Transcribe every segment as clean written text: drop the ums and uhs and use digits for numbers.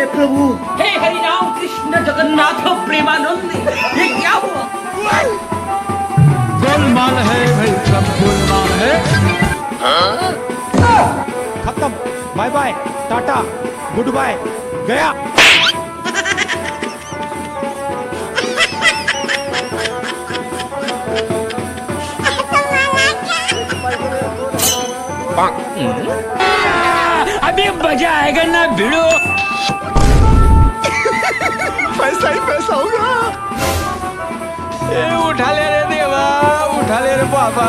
हे प्रभु, हे हरि राम कृष्ण जगन्नाथ प्रेमानंद, ये क्या हुआ? गोलमाल है भाई, सब गोलमाल है। खत्म, bye bye, tata, goodbye, गया। अभी मजा आएगा ना भिड़ो। पैसा ही पैसा होगा। उठा ले रे देवा, उठा ले रे बाबा।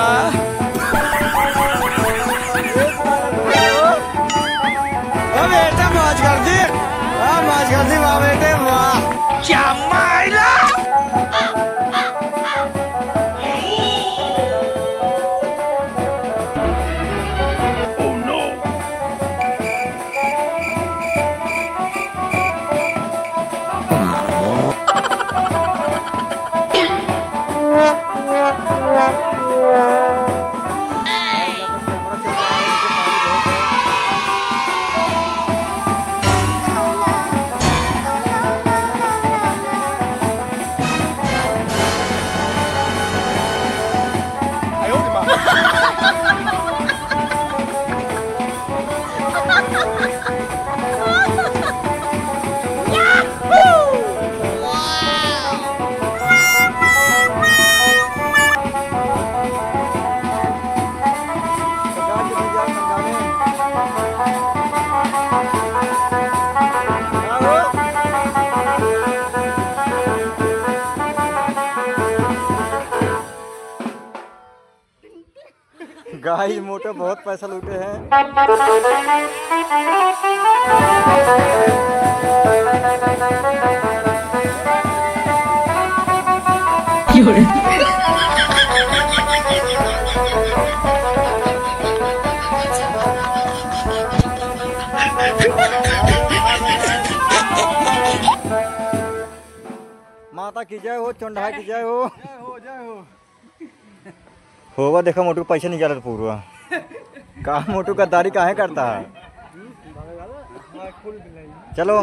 बेटा मौज कर दी, मौज कर दी वाह बेटे वाह। क्या मायला? गाइस मोटो बहुत पैसा लूटे हैं। माता की जय हो, चंडा की जय हो, जय हो। होगा देखा मोटू को पैसे नहीं जा रहा पूरा। कहा मोटू गद्दारी काहे करता है। चलो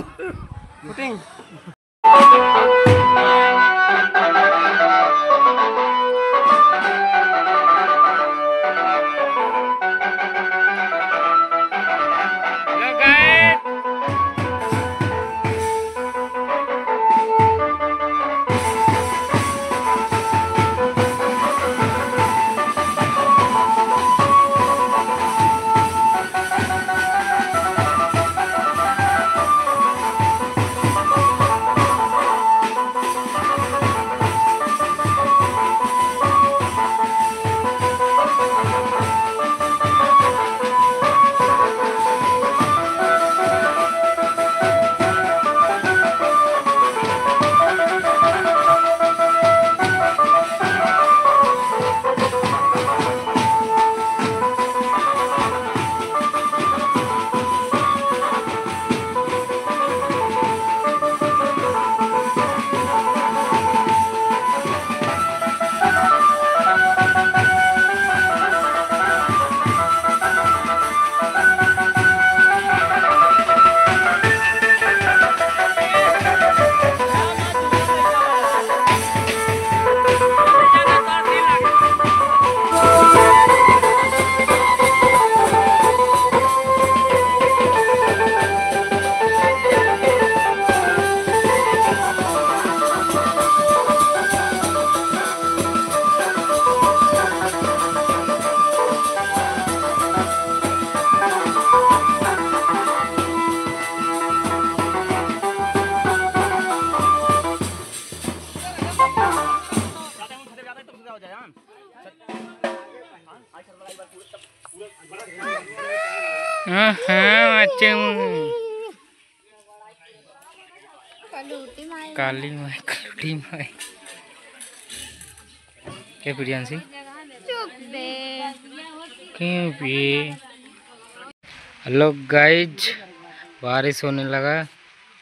काली माई काली माई क्या प्रियांशी क्यों भी। हेलो गाइज, बारिश होने लगा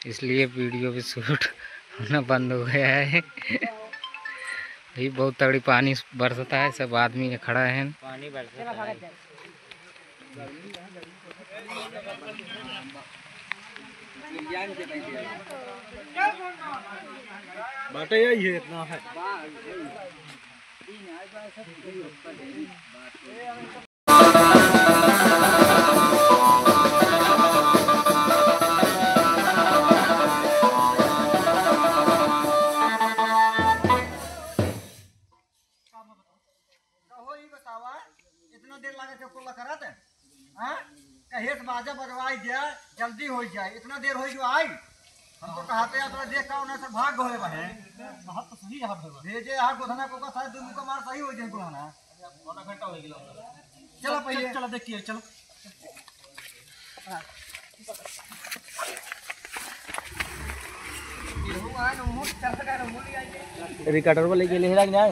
इसलिए वीडियो भी शूट होना बंद हो गया है। भाई बहुत तगड़ी पानी बरसता है, सब आदमी खड़ा है। पानी बरसता है। बाटे यही है, इतना है। इतना देर लगा के कोला करत है, हां कहे बाजा बजवाई दिया जल्दी हो जाए, इतना देर हो जो आई हम तो कहते हैं तो देख का उन्हें से भाग गए बहे बात तो सही है भेजे आ गोधना को का शायद दोनों का मार सही हो जाए गोधना आधा घंटा हो गया। चलो पहले चलो देखिए चलो रिकॉर्डर वाले के लिए जाए